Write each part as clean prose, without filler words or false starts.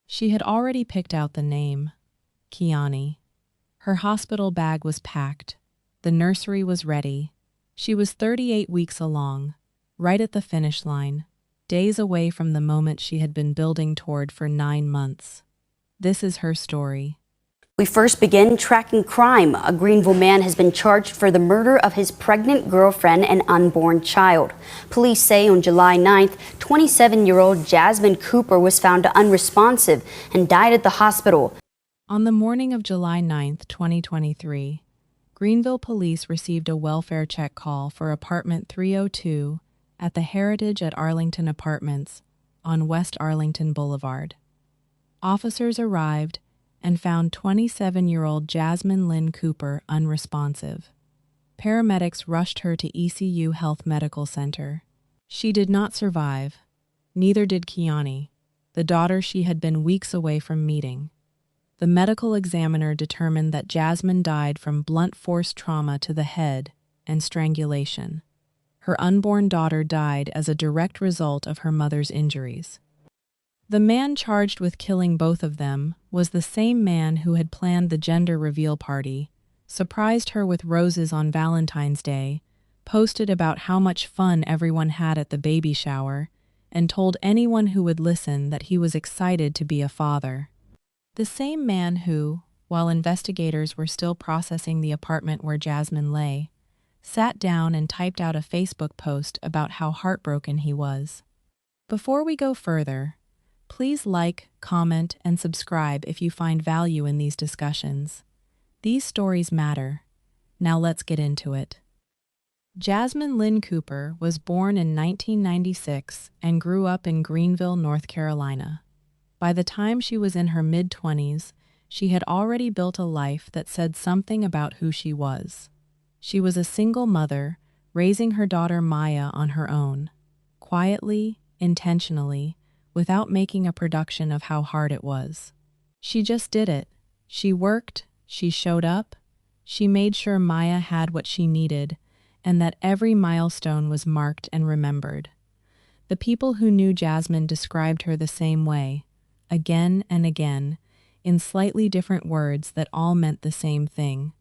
She had already picked out the name, Kiani. Her hospital bag was packed. The nursery was ready. She was 38 weeks along, right at the finish line, days away from the moment she had been building toward for 9 months. This is her story. We first begin tracking crime. A Greenville man has been charged for the murder of his pregnant girlfriend and unborn child. Police say on July 9th, 27-year-old Jasmine Cooper was found unresponsive and died at the hospital. On the morning of July 9th, 2023, Greenville police received a welfare check call for apartment 302 at the Heritage at Arlington Apartments on West Arlington Boulevard. Officers arrived and found 27-year-old Jasmine Lynn Cooper unresponsive. Paramedics rushed her to ECU Health Medical Center. She did not survive. Neither did Kiani, the daughter she had been weeks away from meeting. The medical examiner determined that Jasmine died from blunt force trauma to the head and strangulation. Her unborn daughter died as a direct result of her mother's injuries. The man charged with killing both of them was the same man who had planned the gender reveal party, surprised her with roses on Valentine's Day, posted about how much fun everyone had at the baby shower, and told anyone who would listen that he was excited to be a father. The same man who, while investigators were still processing the apartment where Jasmine lay, sat down and typed out a Facebook post about how heartbroken he was. Before we go further, please like, comment, and subscribe if you find value in these discussions. These stories matter. Now let's get into it. Jasmine Lynn Cooper was born in 1996 and grew up in Greenville, North Carolina. By the time she was in her mid-20s, she had already built a life that said something about who she was. She was a single mother, raising her daughter Maya on her own, quietly, intentionally, without making a production of how hard it was. She just did it. She worked, she showed up, she made sure Maya had what she needed, and that every milestone was marked and remembered. The people who knew Jasmine described her the same way, again and again, in slightly different words that all meant the same thing.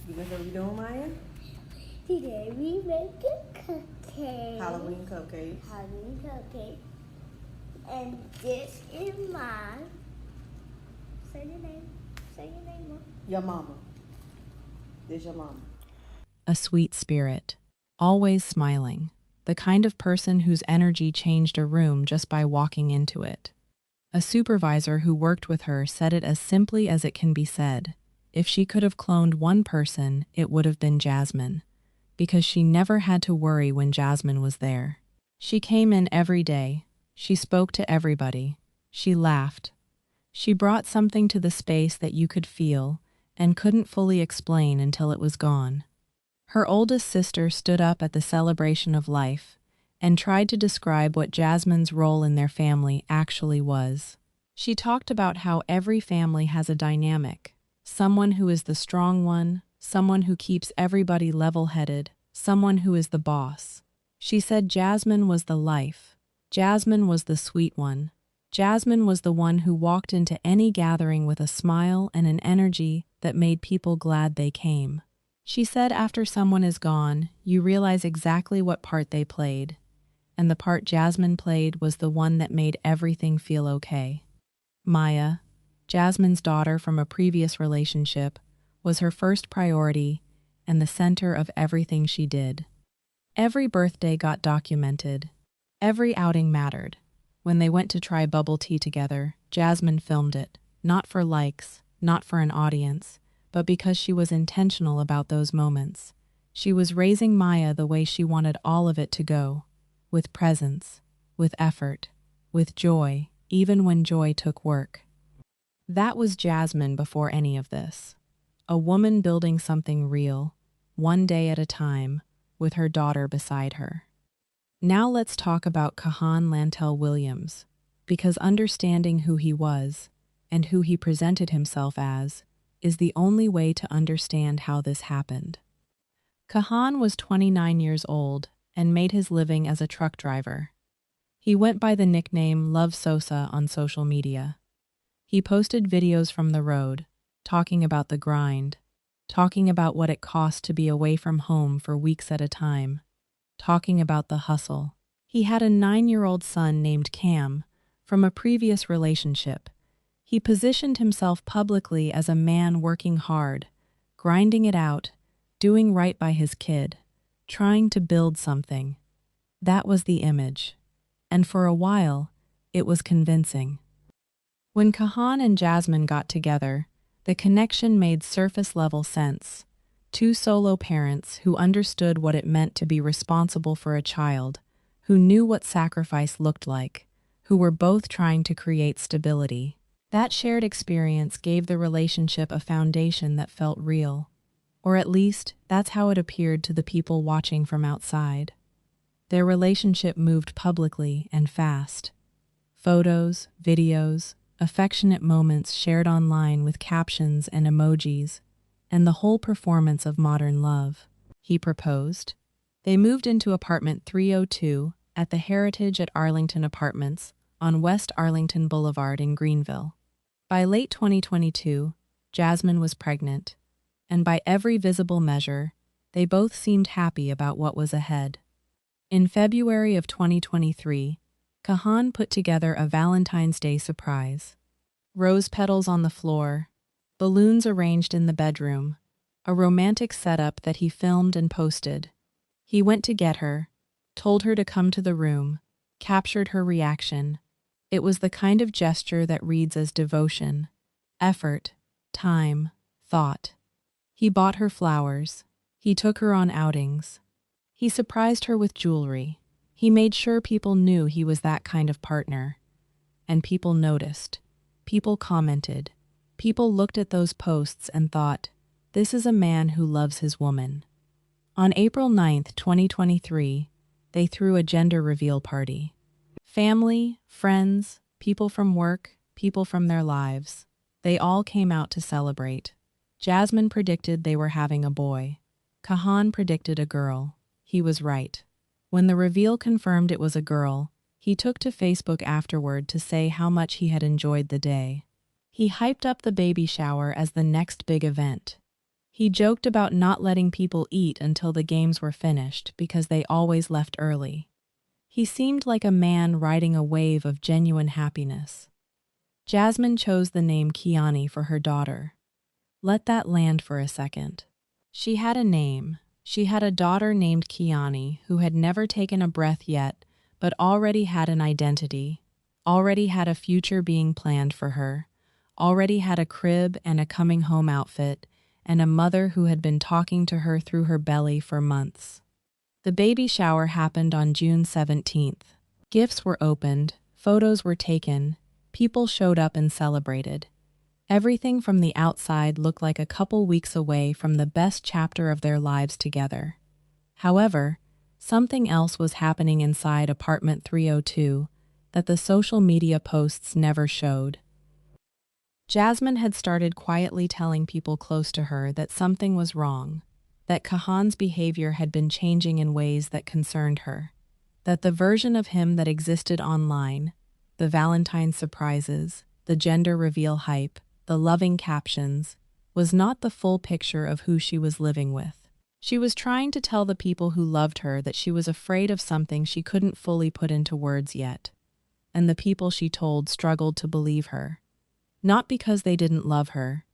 You know what we doing, Maya? Today we make a cupcake. Halloween cupcake. Halloween cupcake. And this is mine. Say your name. Say your name, Mom. Your mama. This your mama. A sweet spirit, always smiling, the kind of person whose energy changed a room just by walking into it. A supervisor who worked with her said it as simply as it can be said. If she could have cloned one person, it would have been Jasmine, because she never had to worry when Jasmine was there. She came in every day. She spoke to everybody. She laughed. She brought something to the space that you could feel and couldn't fully explain until it was gone. Her oldest sister stood up at the celebration of life and tried to describe what Jasmine's role in their family actually was. She talked about how every family has a dynamic, someone who is the strong one, someone who keeps everybody level-headed, someone who is the boss. She said Jasmine was the life. Jasmine was the sweet one. Jasmine was the one who walked into any gathering with a smile and an energy that made people glad they came. She said after someone is gone, you realize exactly what part they played, and the part Jasmine played was the one that made everything feel okay. Maya, Jasmine's daughter from a previous relationship, was her first priority and the center of everything she did. Every birthday got documented. Every outing mattered. When they went to try bubble tea together, Jasmine filmed it, not for likes, not for an audience, but because she was intentional about those moments. She was raising Maya the way she wanted all of it to go, with presence, with effort, with joy, even when joy took work. That was Jasmine before any of this. A woman building something real, one day at a time, with her daughter beside her. Now let's talk about Kahan Lantel Williams, because understanding who he was, and who he presented himself as, is the only way to understand how this happened. Kahan was 29 years old and made his living as a truck driver. He went by the nickname Love Sosa on social media. He posted videos from the road, talking about the grind, talking about what it cost to be away from home for weeks at a time, talking about the hustle. He had a 9-year-old son named Cam from a previous relationship. He positioned himself publicly as a man working hard, grinding it out, doing right by his kid, trying to build something. That was the image. And for a while, it was convincing. When Kahan and Jasmine got together, the connection made surface-level sense. Two solo parents who understood what it meant to be responsible for a child, who knew what sacrifice looked like, who were both trying to create stability. That shared experience gave the relationship a foundation that felt real. Or at least, that's how it appeared to the people watching from outside. Their relationship moved publicly and fast. Photos, videos, affectionate moments shared online with captions and emojis, and the whole performance of modern love. He proposed. They moved into apartment 302 at the Heritage at Arlington Apartments on West Arlington Boulevard in Greenville. By late 2022, Jasmine was pregnant, and by every visible measure, they both seemed happy about what was ahead. In February of 2023, Kahan put together a Valentine's Day surprise. Rose petals on the floor, balloons arranged in the bedroom, a romantic setup that he filmed and posted. He went to get her, told her to come to the room, captured her reaction. It was the kind of gesture that reads as devotion, effort, time, thought. He bought her flowers. He took her on outings. He surprised her with jewelry. He made sure people knew he was that kind of partner. And people noticed. People commented. People looked at those posts and thought, this is a man who loves his woman. On April 9th, 2023, they threw a gender reveal party. Family, friends, people from work, people from their lives. They all came out to celebrate. Jasmine predicted they were having a boy. Kahan predicted a girl. He was right. When the reveal confirmed it was a girl, he took to Facebook afterward to say how much he had enjoyed the day. He hyped up the baby shower as the next big event. He joked about not letting people eat until the games were finished because they always left early. He seemed like a man riding a wave of genuine happiness. Jasmine chose the name Kiani for her daughter. Let that land for a second. She had a name. She had a daughter named Kiani who had never taken a breath yet, but already had an identity, already had a future being planned for her, already had a crib and a coming home outfit, and a mother who had been talking to her through her belly for months. The baby shower happened on June 17th. Gifts were opened, photos were taken, people showed up and celebrated. Everything from the outside looked like a couple weeks away from the best chapter of their lives together. However, something else was happening inside apartment 302 that the social media posts never showed. Jasmine had started quietly telling people close to her that something was wrong, that Kahan's behavior had been changing in ways that concerned her, that the version of him that existed online, the Valentine's surprises, the gender reveal hype, the loving captions, was not the full picture of who she was living with. She was trying to tell the people who loved her that she was afraid of something she couldn't fully put into words yet, and the people she told struggled to believe her. Not because they didn't love her,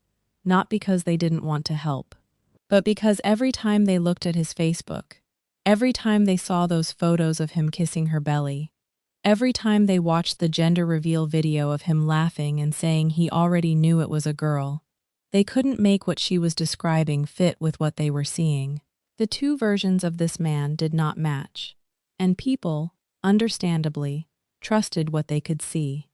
not because they didn't want to help, but because every time they looked at his Facebook, every time they saw those photos of him kissing her belly, every time they watched the gender reveal video of him laughing and saying he already knew it was a girl, they couldn't make what she was describing fit with what they were seeing. The two versions of this man did not match, and people, understandably, trusted what they could see.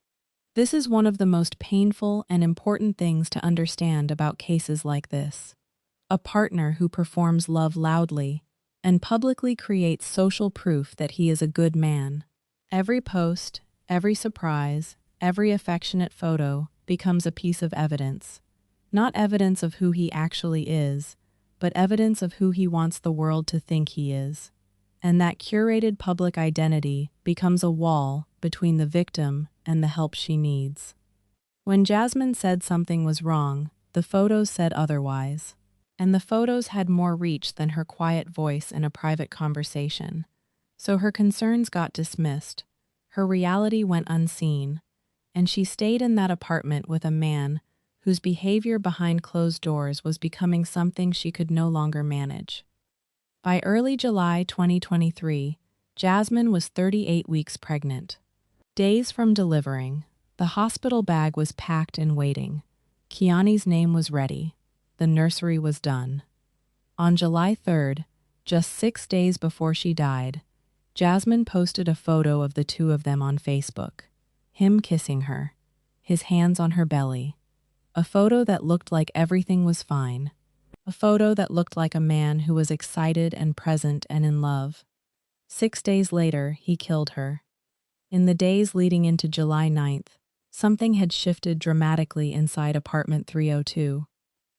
This is one of the most painful and important things to understand about cases like this. A partner who performs love loudly and publicly creates social proof that he is a good man. Every post, every surprise, every affectionate photo becomes a piece of evidence. Not evidence of who he actually is, but evidence of who he wants the world to think he is. and that curated public identity becomes a wall between the victim and the help she needs. When Jasmine said something was wrong, the photos said otherwise. And the photos had more reach than her quiet voice in a private conversation. So her concerns got dismissed. Her reality went unseen, and she stayed in that apartment with a man whose behavior behind closed doors was becoming something she could no longer manage. By early July 2023, Jasmine was 38 weeks pregnant. Days from delivering, the hospital bag was packed and waiting. Kiara's name was ready. The nursery was done. On July 3rd, just 6 days before she died, Jasmine posted a photo of the two of them on Facebook. Him kissing her, his hands on her belly. A photo that looked like everything was fine. A photo that looked like a man who was excited and present and in love. 6 days later, he killed her. In the days leading into July 9th, something had shifted dramatically inside apartment 302.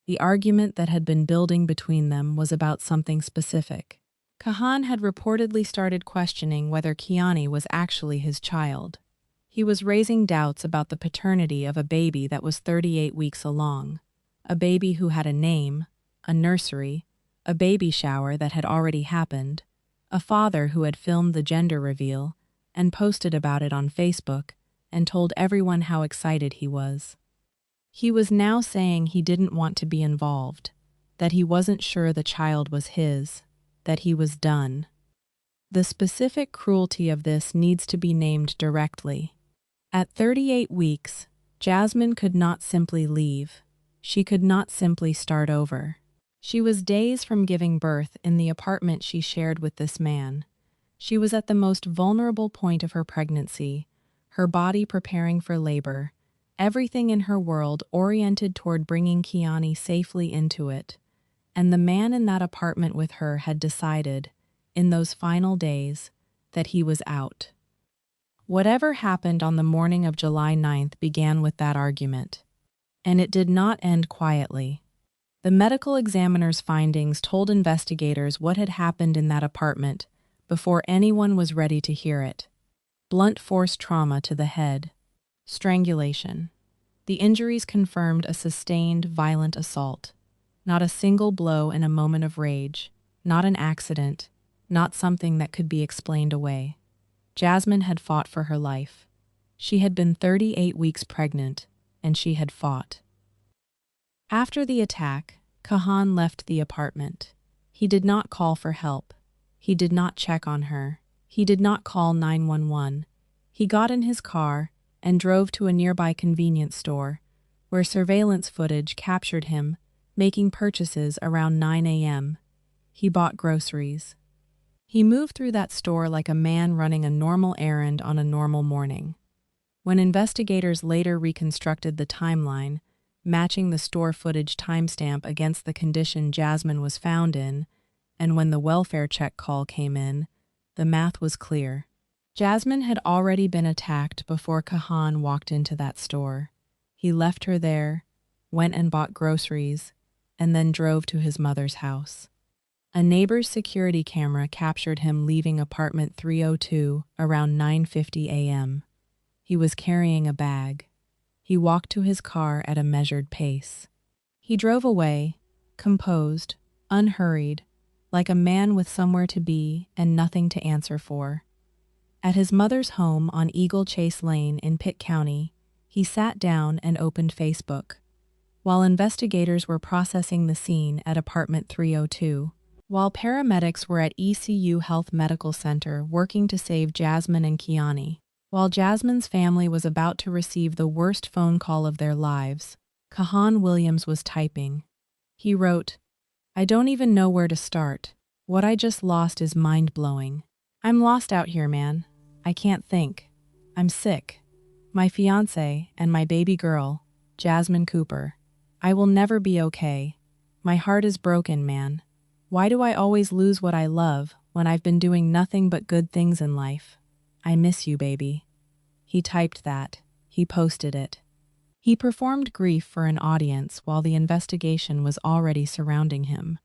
The argument that had been building between them was about something specific. Kahan had reportedly started questioning whether Kiara was actually his child. He was raising doubts about the paternity of a baby that was 38 weeks along, a baby who had a name, a nursery, a baby shower that had already happened, a father who had filmed the gender reveal and posted about it on Facebook and told everyone how excited he was. He was now saying he didn't want to be involved, that he wasn't sure the child was his, that he was done. The specific cruelty of this needs to be named directly. At 38 weeks, Jasmine could not simply leave. She could not simply start over. She was days from giving birth in the apartment she shared with this man. She was at the most vulnerable point of her pregnancy, her body preparing for labor, everything in her world oriented toward bringing Kiara safely into it. And the man in that apartment with her had decided, in those final days, that he was out. Whatever happened on the morning of July 9th began with that argument. And it did not end quietly. The medical examiner's findings told investigators what had happened in that apartment before anyone was ready to hear it. Blunt force trauma to the head. Strangulation. The injuries confirmed a sustained, violent assault. Not a single blow in a moment of rage. Not an accident. Not something that could be explained away. Jasmine had fought for her life. She had been 38 weeks pregnant, and she had fought. After the attack, Kahan left the apartment. He did not call for help. He did not check on her. He did not call 911. He got in his car and drove to a nearby convenience store, where surveillance footage captured him making purchases around 9 a.m. He bought groceries. He moved through that store like a man running a normal errand on a normal morning. When investigators later reconstructed the timeline, matching the store footage timestamp against the condition Jasmine was found in, and when the welfare check call came in, the math was clear. Jasmine had already been attacked before Kahan walked into that store. He left her there, went and bought groceries, and then drove to his mother's house. A neighbor's security camera captured him leaving apartment 302 around 9:50 a.m. He was carrying a bag. He walked to his car at a measured pace. He drove away, composed, unhurried, like a man with somewhere to be and nothing to answer for. At his mother's home on Eagle Chase Lane in Pitt County, he sat down and opened Facebook. While investigators were processing the scene at apartment 302, while paramedics were at ECU Health Medical Center working to save Jasmine and Kiara, while Jasmine's family was about to receive the worst phone call of their lives, Kahan Williams was typing. He wrote, "I don't even know where to start. What I just lost is mind-blowing. I'm lost out here, man. I can't think. I'm sick. My fiancé and my baby girl, Jasmine Cooper. I will never be okay. My heart is broken, man. Why do I always lose what I love when I've been doing nothing but good things in life? I miss you, baby." He typed that. He posted it. He performed grief for an audience while the investigation was already surrounding him.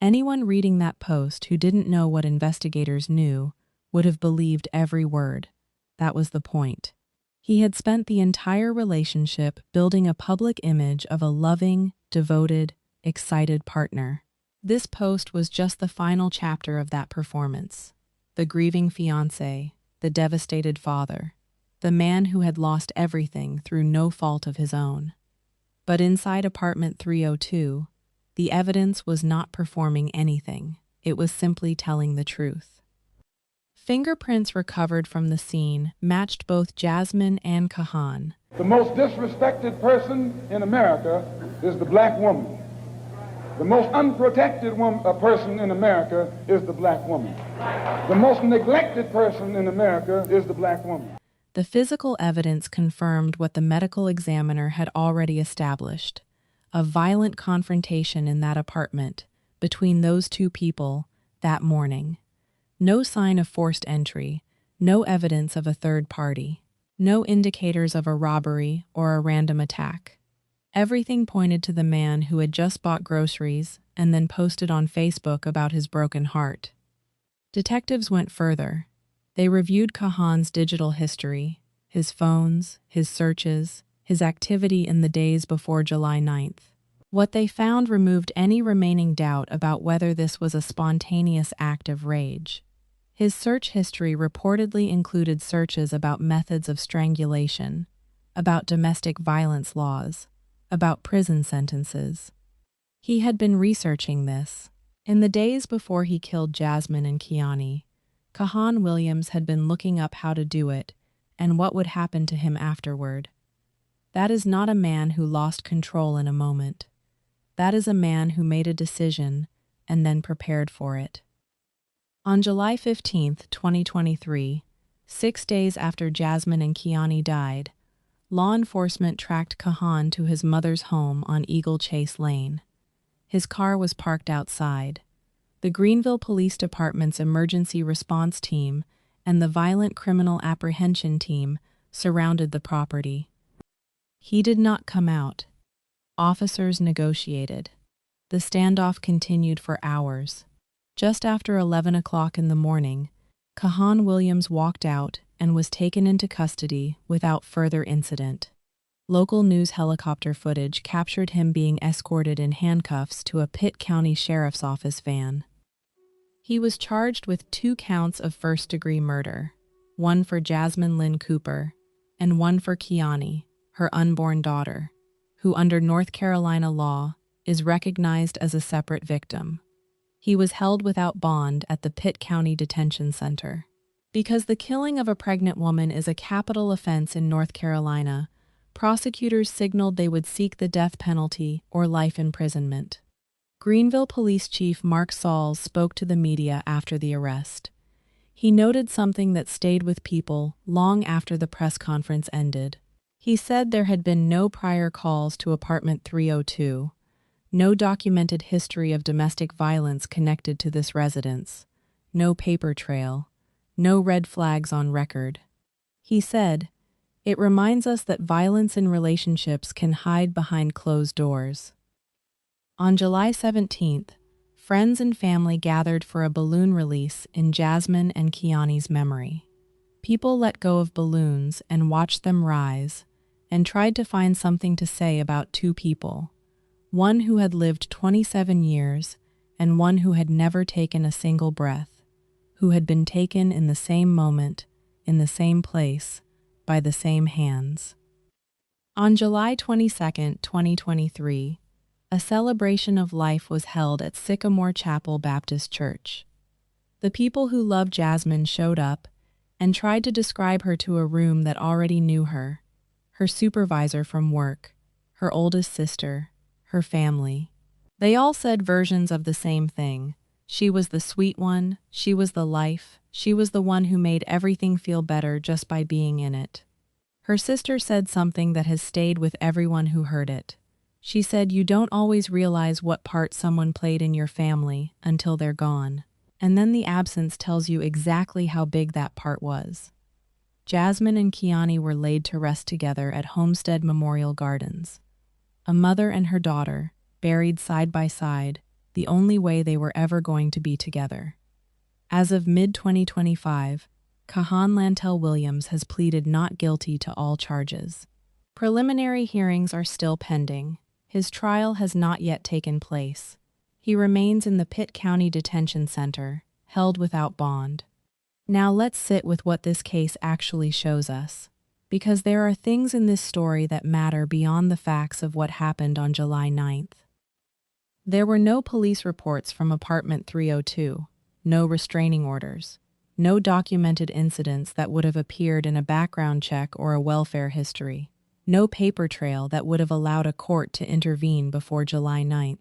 Anyone reading that post who didn't know what investigators knew would have believed every word. That was the point. He had spent the entire relationship building a public image of a loving, devoted, excited partner. This post was just the final chapter of that performance. The grieving fiancé, the devastated father, the man who had lost everything through no fault of his own. But inside apartment 302, the evidence was not performing anything. It was simply telling the truth. Fingerprints recovered from the scene matched both Jasmine and Kahan. The most disrespected person in America is the black woman. The most unprotected person in America is the black woman. The most neglected person in America is the black woman. The physical evidence confirmed what the medical examiner had already established: a violent confrontation in that apartment between those two people that morning. No sign of forced entry, no evidence of a third party, no indicators of a robbery or a random attack. Everything pointed to the man who had just bought groceries and then posted on Facebook about his broken heart. Detectives went further. They reviewed Kahan's digital history, his phones, his searches, his activity in the days before July 9th. What they found removed any remaining doubt about whether this was a spontaneous act of rage. His search history reportedly included searches about methods of strangulation, about domestic violence laws, about prison sentences. He had been researching this. In the days before he killed Jasmine and Kiani, Kahan Williams had been looking up how to do it and what would happen to him afterward. That is not a man who lost control in a moment. That is a man who made a decision and then prepared for it. On July 15, 2023, 6 days after Jasmine and Kiani died, law enforcement tracked Kahan to his mother's home on Eagle Chase Lane. His car was parked outside. The Greenville Police Department's emergency response team and the violent criminal apprehension team surrounded the property. He did not come out. Officers negotiated. The standoff continued for hours. Just after 11 o'clock in the morning, Kahan Williams walked out and was taken into custody without further incident. Local news helicopter footage captured him being escorted in handcuffs to a Pitt County Sheriff's Office van. He was charged with 2 counts of first-degree murder, one for Jasmine Cooper and one for Kiani, her unborn daughter, who under North Carolina law is recognized as a separate victim. He was held without bond at the Pitt County Detention Center. Because the killing of a pregnant woman is a capital offense in North Carolina, prosecutors signaled they would seek the death penalty or life imprisonment. Greenville Police Chief Mark Sauls spoke to the media after the arrest. He noted something that stayed with people long after the press conference ended. He said there had been no prior calls to apartment 302, no documented history of domestic violence connected to this residence, no paper trail, no red flags on record. He said, "It reminds us that violence in relationships can hide behind closed doors." On July 17th, friends and family gathered for a balloon release in Jasmine and Kiani's memory. People let go of balloons and watched them rise and tried to find something to say about 2 people, one who had lived 27 years and one who had never taken a single breath, who had been taken in the same moment, in the same place, by the same hands. On July 22, 2023, a celebration of life was held at Sycamore Chapel Baptist Church. The people who loved Jasmine showed up and tried to describe her to a room that already knew her supervisor from work, her oldest sister, her family. They all said versions of the same thing. She was the sweet one, she was the life, she was the one who made everything feel better just by being in it. Her sister said something that has stayed with everyone who heard it. She said, "You don't always realize what part someone played in your family until they're gone, and then the absence tells you exactly how big that part was." Jasmine and Kiani were laid to rest together at Homestead Memorial Gardens. A mother and her daughter, buried side by side, the only way they were ever going to be together. As of mid-2025, Kahan Lantel Williams has pleaded not guilty to all charges. Preliminary hearings are still pending. His trial has not yet taken place. He remains in the Pitt County Detention Center, held without bond. Now let's sit with what this case actually shows us, because there are things in this story that matter beyond the facts of what happened on July 9th. There were no police reports from apartment 302, no restraining orders, no documented incidents that would have appeared in a background check or a welfare history, no paper trail that would have allowed a court to intervene before July 9th.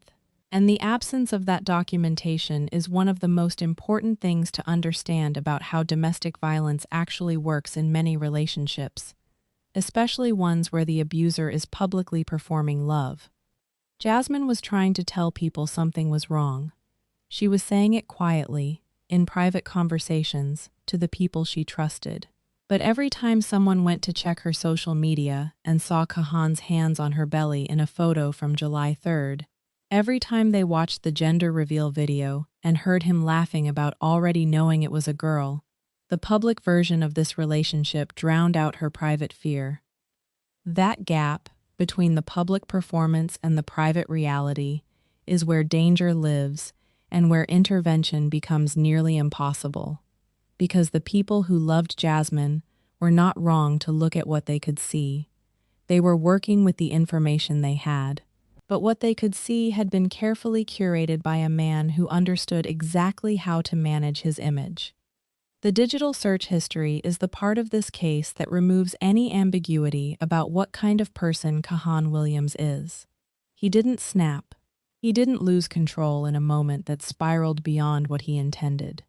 And the absence of that documentation is one of the most important things to understand about how domestic violence actually works in many relationships, especially ones where the abuser is publicly performing love. Jasmine was trying to tell people something was wrong. She was saying it quietly, in private conversations, to the people she trusted. But every time someone went to check her social media and saw Kahan's hands on her belly in a photo from July 3rd, every time they watched the gender reveal video and heard him laughing about already knowing it was a girl, the public version of this relationship drowned out her private fear. That gap between the public performance and the private reality is where danger lives and where intervention becomes nearly impossible. Because the people who loved Jasmine were not wrong to look at what they could see. They were working with the information they had. But what they could see had been carefully curated by a man who understood exactly how to manage his image. The digital search history is the part of this case that removes any ambiguity about what kind of person Kahan Williams is. He didn't snap. He didn't lose control in a moment that spiraled beyond what he intended.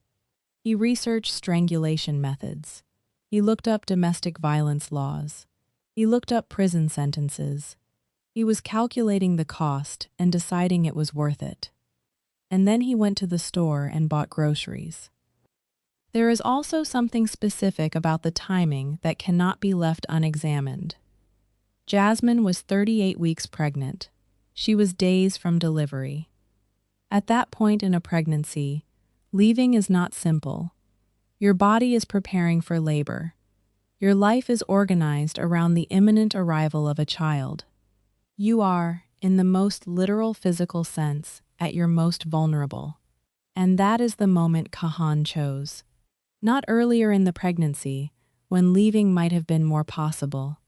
He researched strangulation methods. He looked up domestic violence laws. He looked up prison sentences. He was calculating the cost and deciding it was worth it. And then he went to the store and bought groceries. There is also something specific about the timing that cannot be left unexamined. Jasmine was 38 weeks pregnant. She was days from delivery. At that point in a pregnancy, leaving is not simple. Your body is preparing for labor. Your life is organized around the imminent arrival of a child. You are, in the most literal physical sense, at your most vulnerable. And that is the moment Kahan chose. Not earlier in the pregnancy, when leaving might have been more possible.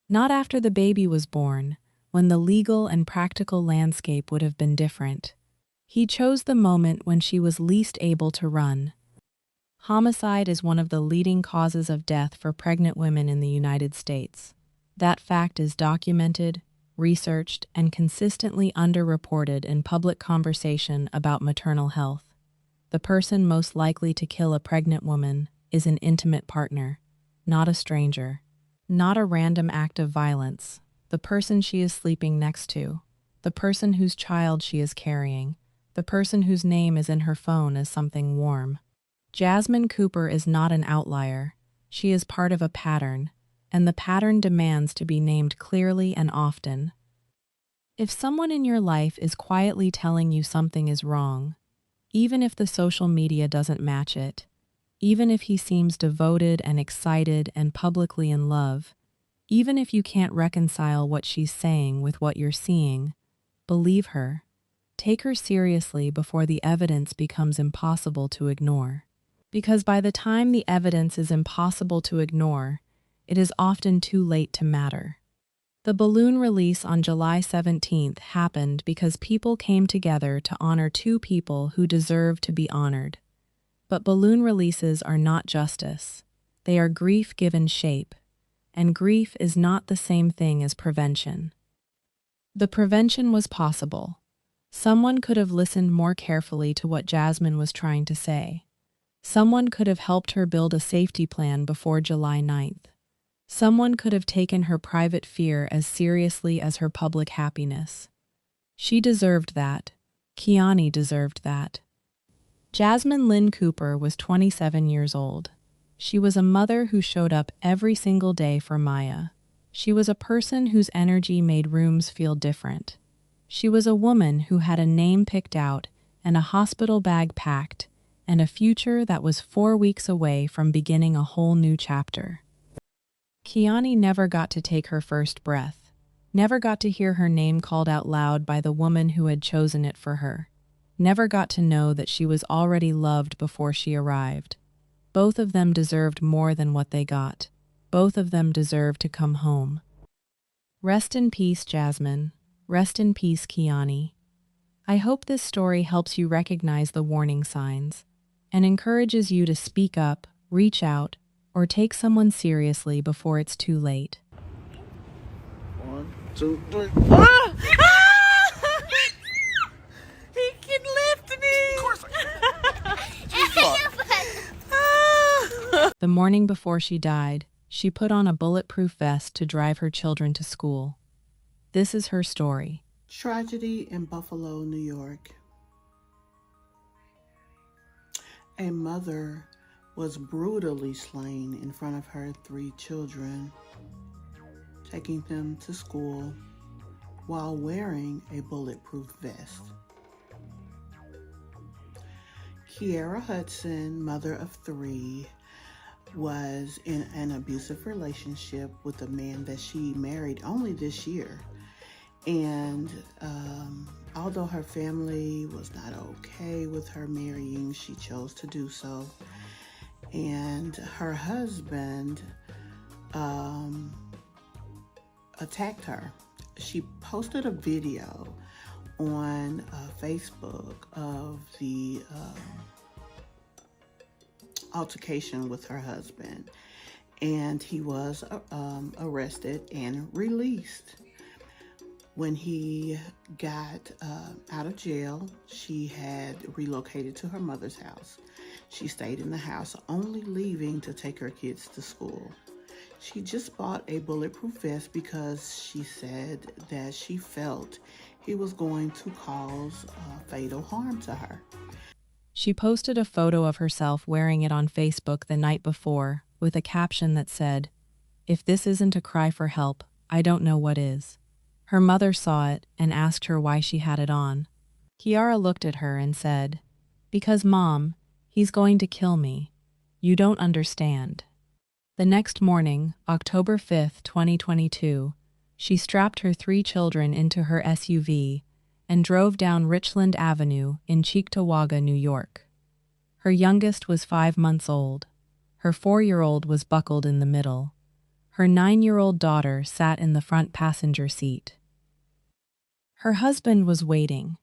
Not after the baby was born, when the legal and practical landscape would have been different. He chose the moment when she was least able to run. Homicide is one of the leading causes of death for pregnant women in the United States. That fact is documented, researched, and consistently underreported in public conversation about maternal health. The person most likely to kill a pregnant woman is an intimate partner, not a stranger, not a random act of violence, the person she is sleeping next to, the person whose child she is carrying, the person whose name is in her phone as something warm. Jasmine Cooper is not an outlier. She is part of a pattern, and the pattern demands to be named clearly and often. If someone in your life is quietly telling you something is wrong, even if the social media doesn't match it, even if he seems devoted and excited and publicly in love, even if you can't reconcile what she's saying with what you're seeing, believe her. Take her seriously before the evidence becomes impossible to ignore. Because by the time the evidence is impossible to ignore, it is often too late to matter. The balloon release on July 17th happened because people came together to honor two people who deserve to be honored. But balloon releases are not justice. They are grief given shape, and grief is not the same thing as prevention. The prevention was possible. Someone could have listened more carefully to what Jasmine was trying to say. Someone could have helped her build a safety plan before July 9th. Someone could have taken her private fear as seriously as her public happiness. She deserved that. Kiani deserved that. Jasmine Lynn Cooper was 27 years old. She was a mother who showed up every single day for Maya. She was a person whose energy made rooms feel different. She was a woman who had a name picked out and a hospital bag packed, and a future that was 4 weeks away from beginning a whole new chapter. Kiani never got to take her first breath, never got to hear her name called out loud by the woman who had chosen it for her, never got to know that she was already loved before she arrived. Both of them deserved more than what they got. Both of them deserved to come home. Rest in peace, Jasmine. Rest in peace, Kiani. I hope this story helps you recognize the warning signs and encourages you to speak up, reach out, or take someone seriously before it's too late. 1, 2, 3. He can lift me! Of course I The morning before she died, she put on a bulletproof vest to drive her children to school. This is her story. Tragedy in Buffalo, New York. A mother was brutally slain in front of her 3 children, taking them to school while wearing a bulletproof vest. Kiara Hudson, mother of 3, was in an abusive relationship with a man that she married only this year. And although her family was not okay with her marrying, she chose to do so. And her husband attacked her. She posted a video on Facebook of the altercation with her husband, and he was arrested and released. When he got out of jail, she had relocated to her mother's house. She stayed in the house, only leaving to take her kids to school. She just bought a bulletproof vest because she said that she felt he was going to cause fatal harm to her. She posted a photo of herself wearing it on Facebook the night before with a caption that said, "If this isn't a cry for help, I don't know what is." Her mother saw it and asked her why she had it on. Kiara looked at her and said, "Because, Mom, he's going to kill me. You don't understand." The next morning, October 5th, 2022, she strapped her 3 children into her SUV and drove down Richland Avenue in Cheektowaga, New York. Her youngest was 5 months old. Her 4-year-old was buckled in the middle. Her 9-year-old daughter sat in the front passenger seat. Her husband was waiting.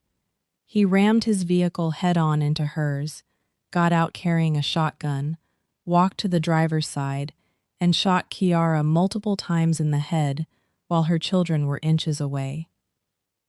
He rammed his vehicle head-on into hers, got out carrying a shotgun, walked to the driver's side, and shot Kiara multiple times in the head while her children were inches away.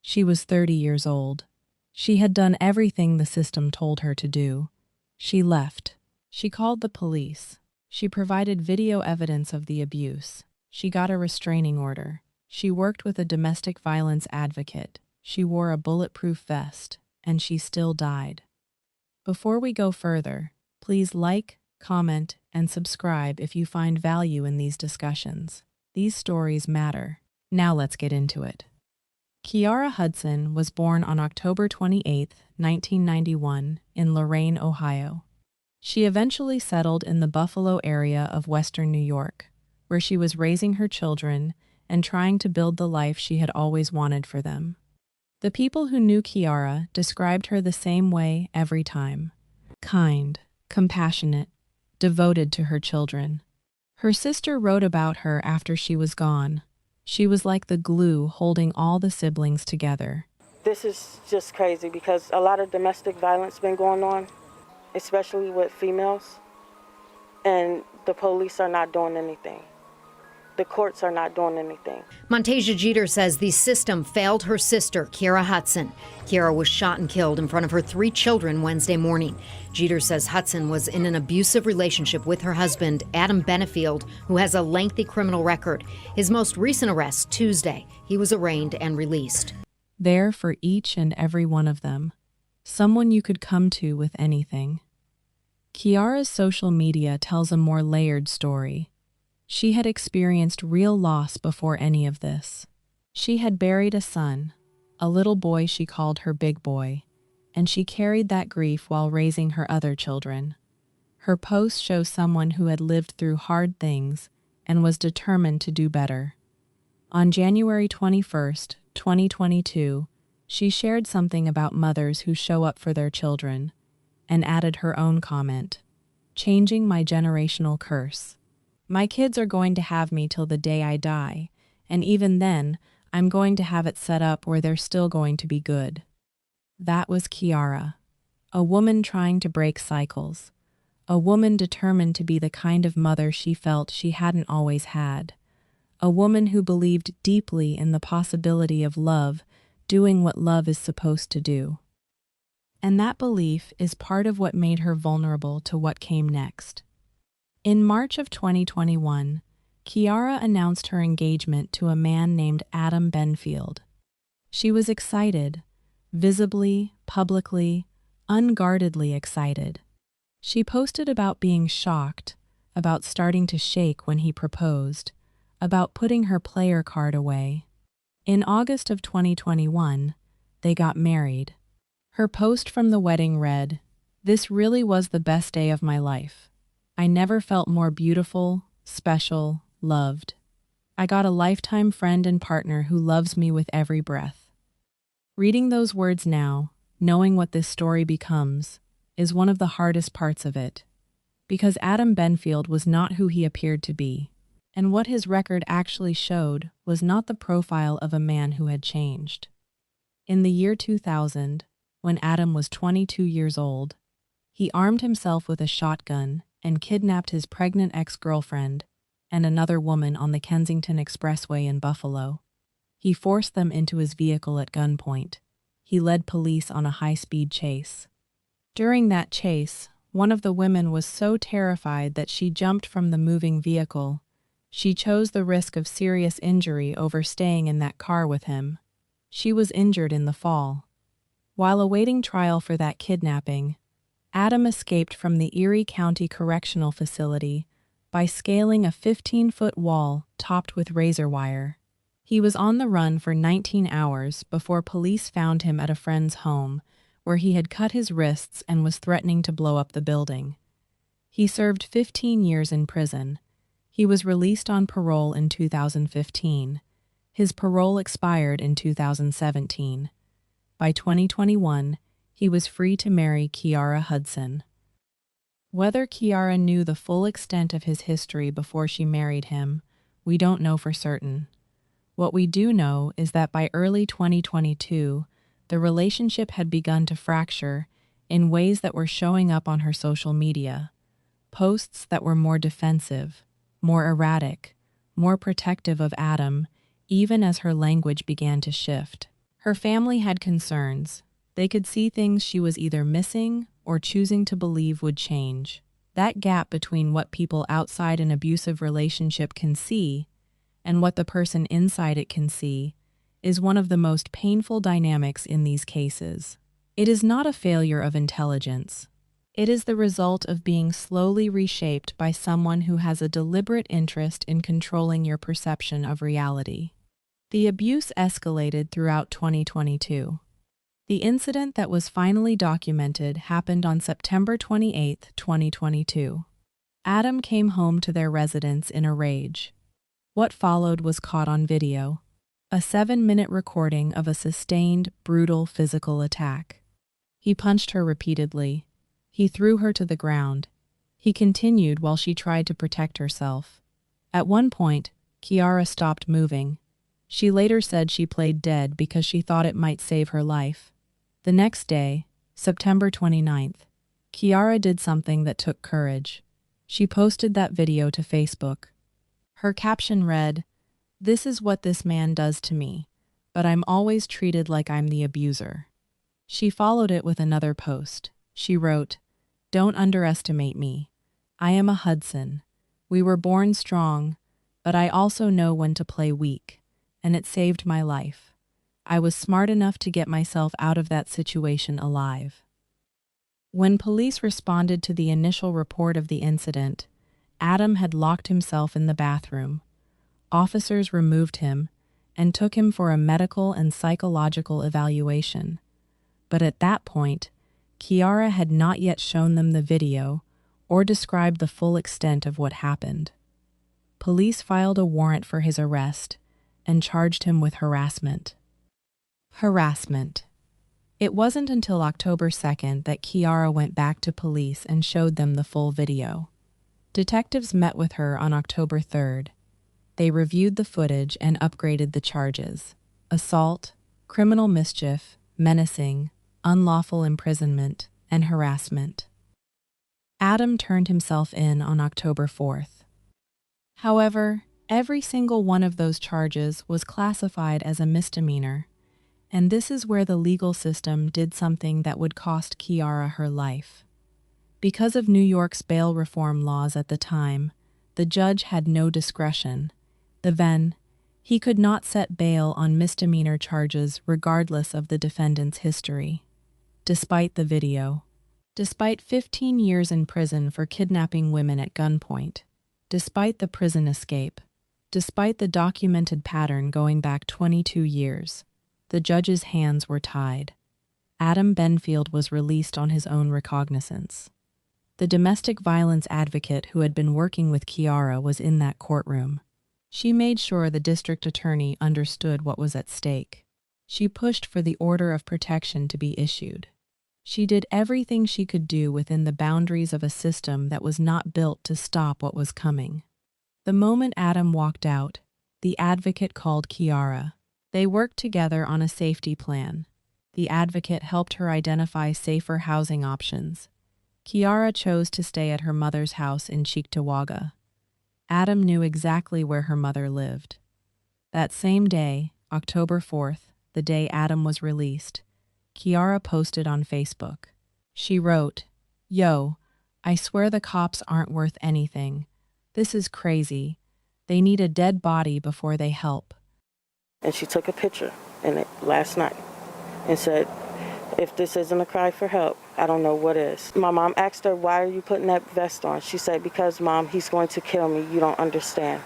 She was 30 years old. She had done everything the system told her to do. She left. She called the police. She provided video evidence of the abuse. She got a restraining order. She worked with a domestic violence advocate. She wore a bulletproof vest, and she still died. Before we go further, please like, comment, and subscribe if you find value in these discussions. These stories matter. Now let's get into it. Kiara Hudson was born on October 28, 1991, in Lorain, Ohio. She eventually settled in the Buffalo area of Western New York, where she was raising her children and trying to build the life she had always wanted for them. The people who knew Kiara described her the same way every time: kind, compassionate, devoted to her children. Her sister wrote about her after she was gone. She was like the glue holding all the siblings together. This is just crazy because a lot of domestic violence been going on, especially with females, and the police are not doing anything. The courts are not doing anything. Montasia Jeter says the system failed her sister, Kiara Hudson. Kiara was shot and killed in front of her 3 children Wednesday morning. Jeter says Hudson was in an abusive relationship with her husband, Adam Benefield, who has a lengthy criminal record. His most recent arrest, Tuesday. He was arraigned and released. There for each and every one of them. Someone you could come to with anything. Kiara's social media tells a more layered story. She had experienced real loss before any of this. She had buried a son, a little boy she called her big boy, and she carried that grief while raising her other children. Her post shows someone who had lived through hard things and was determined to do better. On January 21st, 2022, she shared something about mothers who show up for their children and added her own comment, "Changing my generational curse. My kids are going to have me till the day I die, and even then, I'm going to have it set up where they're still going to be good." That was Kiara, a woman trying to break cycles, a woman determined to be the kind of mother she felt she hadn't always had, a woman who believed deeply in the possibility of love doing what love is supposed to do. And that belief is part of what made her vulnerable to what came next. In March of 2021, Kiara announced her engagement to a man named Adam Benfield. She was excited, visibly, publicly, unguardedly excited. She posted about being shocked, about starting to shake when he proposed, about putting her player card away. In August of 2021, they got married. Her post from the wedding read, "This really was the best day of my life. I never felt more beautiful, special, loved. I got a lifetime friend and partner who loves me with every breath." Reading those words now, knowing what this story becomes, is one of the hardest parts of it. Because Adam Benfield was not who he appeared to be, and what his record actually showed was not the profile of a man who had changed. In the year 2000, when Adam was 22 years old, he armed himself with a shotgun and kidnapped his pregnant ex-girlfriend and another woman on the Kensington Expressway in Buffalo. He forced them into his vehicle at gunpoint. He led police on a high-speed chase. During that chase, one of the women was so terrified that she jumped from the moving vehicle. She chose the risk of serious injury over staying in that car with him. She was injured in the fall. While awaiting trial for that kidnapping, Adam escaped from the Erie County Correctional Facility by scaling a 15-foot wall topped with razor wire. He was on the run for 19 hours before police found him at a friend's home, where he had cut his wrists and was threatening to blow up the building. He served 15 years in prison. He was released on parole in 2015. His parole expired in 2017. By 2021, he was free to marry Kiara Hudson. Whether Kiara knew the full extent of his history before she married him, we don't know for certain. What we do know is that by early 2022, the relationship had begun to fracture in ways that were showing up on her social media. Posts that were more defensive, more erratic, more protective of Adam, even as her language began to shift. Her family had concerns. They could see things she was either missing or choosing to believe would change. That gap between what people outside an abusive relationship can see and what the person inside it can see is one of the most painful dynamics in these cases. It is not a failure of intelligence. It is the result of being slowly reshaped by someone who has a deliberate interest in controlling your perception of reality. The abuse escalated throughout 2022. The incident that was finally documented happened on September 28, 2022. Adam came home to their residence in a rage. What followed was caught on video. A 7-minute recording of a sustained, brutal physical attack. He punched her repeatedly. He threw her to the ground. He continued while she tried to protect herself. At one point, Kiara stopped moving. She later said she played dead because she thought it might save her life. The next day, September 29th, Kiara did something that took courage. She posted that video to Facebook. Her caption read, "This is what this man does to me, but I'm always treated like I'm the abuser." She followed it with another post. She wrote, "Don't underestimate me. I am a Hudson. We were born strong, but I also know when to play weak, and it saved my life. I was smart enough to get myself out of that situation alive." When police responded to the initial report of the incident, Adam had locked himself in the bathroom. Officers removed him and took him for a medical and psychological evaluation. But at that point, Kiara had not yet shown them the video or described the full extent of what happened. Police filed a warrant for his arrest and charged him with harassment. Harassment. It wasn't until October 2nd that Kiara went back to police and showed them the full video. Detectives met with her on October 3rd. They reviewed the footage and upgraded the charges: assault, criminal mischief, menacing, unlawful imprisonment, and harassment. Adam turned himself in on October 4th. However, every single one of those charges was classified as a misdemeanor, and this is where the legal system did something that would cost Kiara her life. Because of New York's bail reform laws at the time, the judge had no discretion. He could not set bail on misdemeanor charges regardless of the defendant's history. Despite the video, despite 15 years in prison for kidnapping women at gunpoint, despite the prison escape, despite the documented pattern going back 22 years, the judge's hands were tied. Adam Benfield was released on his own recognizance. The domestic violence advocate who had been working with Kiara was in that courtroom. She made sure the district attorney understood what was at stake. She pushed for the order of protection to be issued. She did everything she could do within the boundaries of a system that was not built to stop what was coming. The moment Adam walked out, the advocate called Kiara. They worked together on a safety plan. The advocate helped her identify safer housing options. Kiara chose to stay at her mother's house in Cheektowaga. Adam knew exactly where her mother lived. That same day, October 4th, the day Adam was released, Kiara posted on Facebook. She wrote, "Yo, I swear the cops aren't worth anything. This is crazy. They need a dead body before they help." And she took a picture in it last night and said, "If this isn't a cry for help, I don't know what is." My mom asked her, "Why are you putting that vest on?" She said, "Because, Mom, he's going to kill me. You don't understand."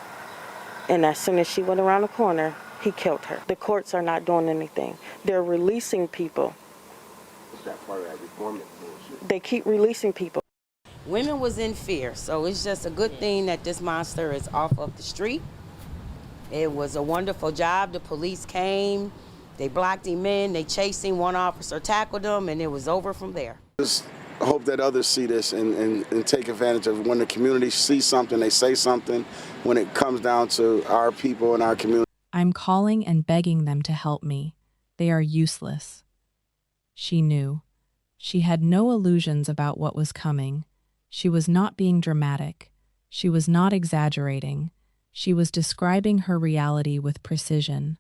And as soon as she went around the corner, he killed her. The courts are not doing anything. They're releasing people. Is that part of that reform bullshit? They keep releasing people. Women was in fear, so it's just a good thing that this monster is off of the street. It was a wonderful job. The police came. They blocked him in, they chased him, one officer tackled him, and it was over from there. Just hope that others see this and take advantage of when the community sees something, they say something, when it comes down to our people and our community. "I'm calling and begging them to help me. They are useless." She knew. She had no illusions about what was coming. She was not being dramatic. She was not exaggerating. She was describing her reality with precision.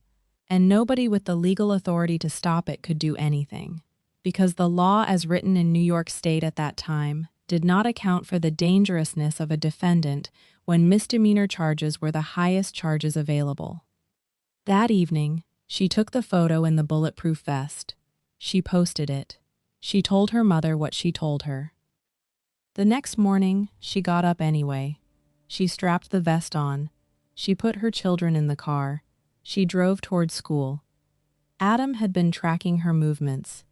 And nobody with the legal authority to stop it could do anything, because the law as written in New York State at that time did not account for the dangerousness of a defendant when misdemeanor charges were the highest charges available. That evening, she took the photo in the bulletproof vest. She posted it. She told her mother what she told her. The next morning, she got up anyway. She strapped the vest on. She put her children in the car. She drove toward school. Adam had been tracking her movements.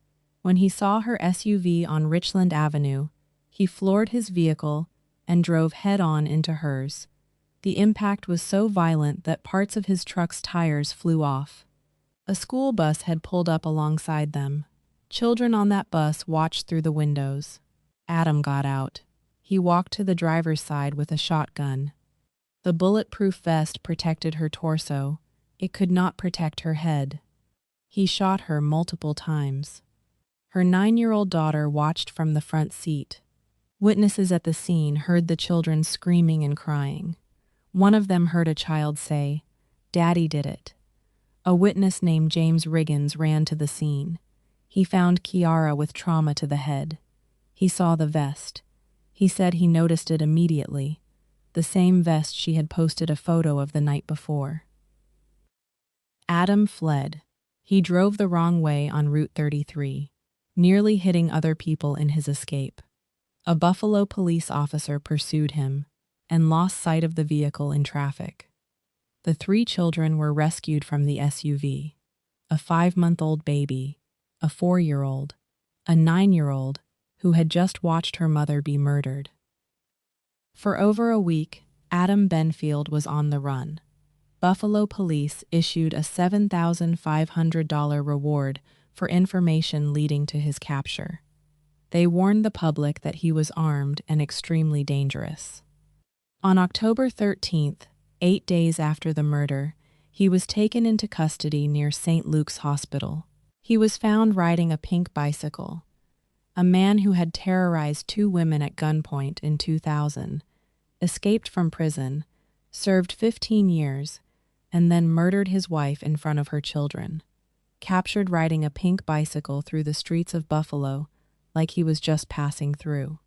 When he saw her SUV on Richland Avenue, he floored his vehicle and drove head-on into hers. The impact was so violent that parts of his truck's tires flew off. A school bus had pulled up alongside them. Children on that bus watched through the windows. Adam got out. He walked to the driver's side with a shotgun. The bulletproof vest protected her torso. It could not protect her head. He shot her multiple times. Her 9-year-old daughter watched from the front seat. Witnesses at the scene heard the children screaming and crying. One of them heard a child say, "Daddy did it." A witness named James Riggins ran to the scene. He found Kiara with trauma to the head. He saw the vest. He said he noticed it immediately, the same vest she had posted a photo of the night before. Adam fled. He drove the wrong way on Route 33, nearly hitting other people in his escape. A Buffalo police officer pursued him and lost sight of the vehicle in traffic. The 3 children were rescued from the SUV: a 5-month-old baby, a 4-year-old, a 9-year-old who had just watched her mother be murdered. For over a week, Adam Benfield was on the run. Buffalo police issued a $7,500 reward for information leading to his capture. They warned the public that he was armed and extremely dangerous. On October 13th, 8 days after the murder, he was taken into custody near St. Luke's Hospital. He was found riding a pink bicycle. A man who had terrorized 2 women at gunpoint in 2000, escaped from prison, served 15 years, and then murdered his wife in front of her children, captured riding a pink bicycle through the streets of Buffalo like he was just passing through.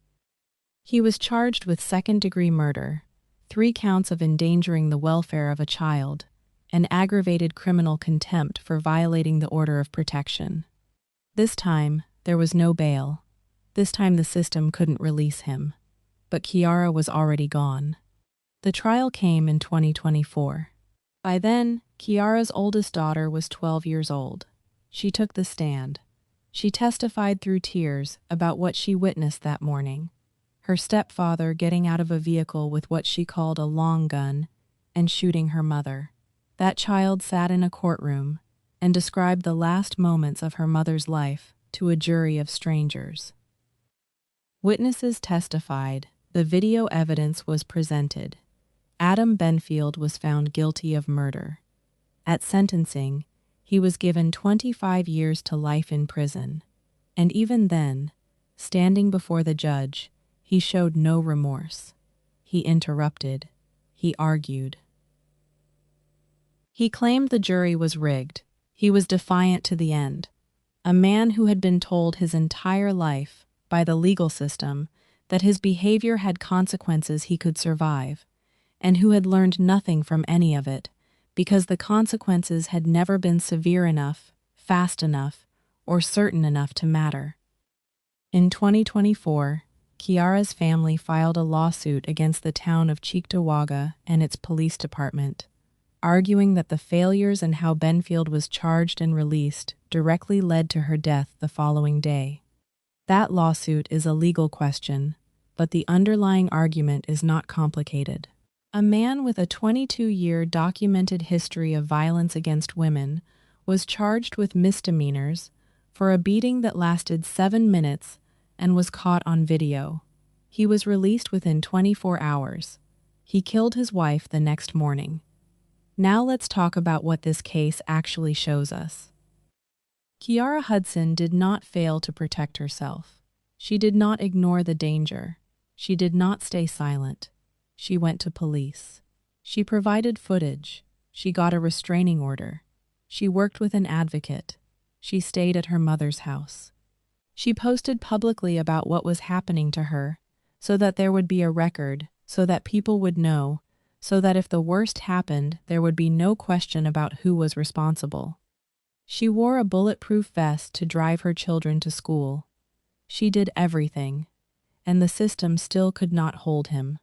He was charged with second-degree murder, 3 counts of endangering the welfare of a child, and aggravated criminal contempt for violating the order of protection. This time, there was no bail. This time the system couldn't release him. But Kiara was already gone. The trial came in 2024. By then, Kiara's oldest daughter was 12 years old. She took the stand. She testified through tears about what she witnessed that morning. Her stepfather getting out of a vehicle with what she called a long gun and shooting her mother. That child sat in a courtroom and described the last moments of her mother's life to a jury of strangers. Witnesses testified. The video evidence was presented. Adam Benfield was found guilty of murder. At sentencing, he was given 25 years to life in prison. And even then, standing before the judge, he showed no remorse. He interrupted. He argued. He claimed the jury was rigged. He was defiant to the end. A man who had been told his entire life, by the legal system, that his behavior had consequences he could survive, and who had learned nothing from any of it, because the consequences had never been severe enough, fast enough, or certain enough to matter. In 2024, Kiara's family filed a lawsuit against the town of Cheektowaga and its police department, arguing that the failures in how Benfield was charged and released directly led to her death the following day. That lawsuit is a legal question, but the underlying argument is not complicated. A man with a 22-year documented history of violence against women was charged with misdemeanors for a beating that lasted 7 minutes and was caught on video. He was released within 24 hours. He killed his wife the next morning. Now let's talk about what this case actually shows us. Kiara Hudson did not fail to protect herself. She did not ignore the danger. She did not stay silent. She went to police. She provided footage. She got a restraining order. She worked with an advocate. She stayed at her mother's house. She posted publicly about what was happening to her, so that there would be a record, so that people would know, so that if the worst happened, there would be no question about who was responsible. She wore a bulletproof vest to drive her children to school. She did everything, and the system still could not hold him.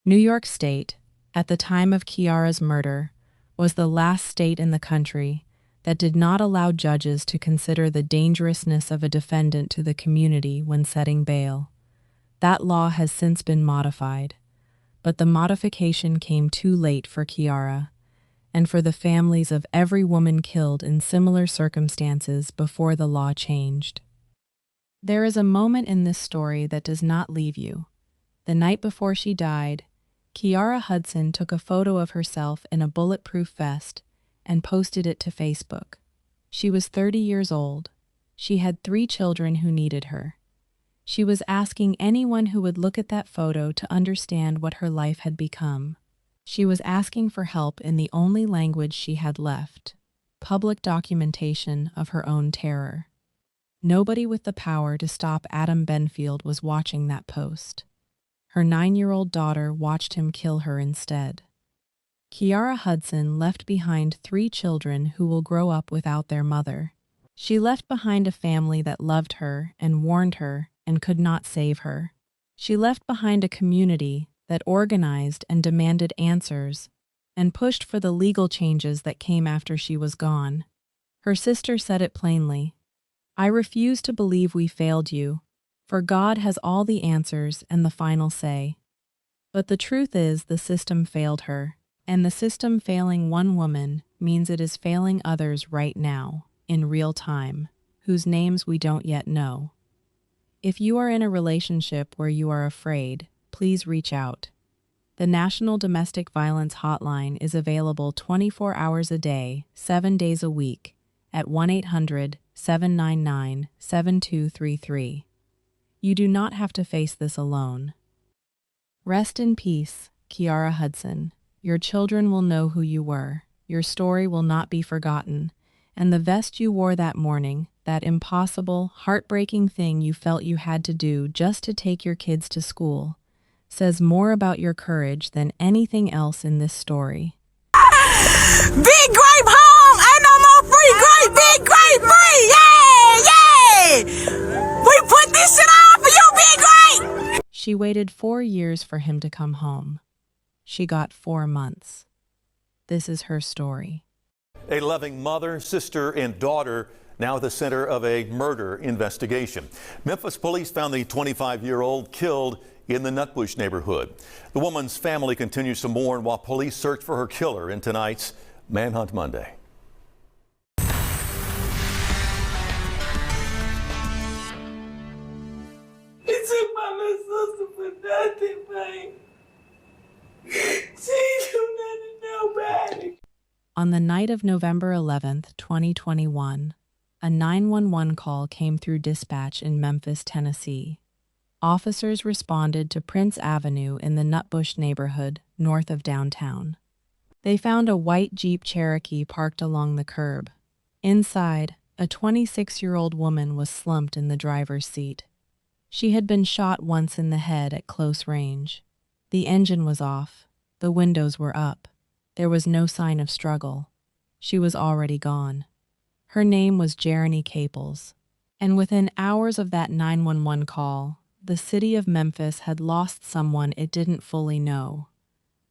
New York State, at the time of Kiara's murder, was the last state in the country that did not allow judges to consider the dangerousness of a defendant to the community when setting bail. That law has since been modified, but the modification came too late for Kiara and for the families of every woman killed in similar circumstances before the law changed. There is a moment in this story that does not leave you. The night before she died, Kiara Hudson took a photo of herself in a bulletproof vest and posted it to Facebook. She was 30 years old. She had 3 children who needed her. She was asking anyone who would look at that photo to understand what her life had become. She was asking for help in the only language she had left, public documentation of her own terror. Nobody with the power to stop Adam Benfield was watching that post. Her 9-year-old daughter watched him kill her instead. Kiara Hudson left behind 3 children who will grow up without their mother. She left behind a family that loved her and warned her and could not save her. She left behind a community that organized and demanded answers and pushed for the legal changes that came after she was gone. Her sister said it plainly. I refuse to believe we failed you, for God has all the answers and the final say. But the truth is the system failed her, and the system failing one woman means it is failing others right now, in real time, whose names we don't yet know. If you are in a relationship where you are afraid, please reach out. The National Domestic Violence Hotline is available 24 hours a day, 7 days a week, at 1-800-799-7233. You do not have to face this alone. Rest in peace, Kiara Hudson. Your children will know who you were. Your story will not be forgotten. And the vest you wore that morning, that impossible, heartbreaking thing you felt you had to do just to take your kids to school, says more about your courage than anything else in this story. Big grape home! Ain't no more free grape! Big grape free! Yeah! Yeah! We put this shit on for you, Big Grape! She waited 4 years for him to come home. She got 4 months. This is her story. A loving mother, sister, and daughter now at the center of a murder investigation. Memphis police found the 25-year-old killed in the Nutbush neighborhood. The woman's family continues to mourn while police search for her killer in tonight's Manhunt Monday. He took my little sister for nothing, man. She do nothing to nobody. On the night of November 11th, 2021, a 911 call came through dispatch in Memphis, Tennessee. Officers responded to Prince Avenue in the Nutbush neighborhood north of downtown. They found a white Jeep Cherokee parked along the curb. Inside, a 26-year-old woman was slumped in the driver's seat. She had been shot once in the head at close range. The engine was off. The windows were up. There was no sign of struggle. She was already gone. Her name was Jeremy Caples. And within hours of that 911 call, the city of Memphis had lost someone it didn't fully know.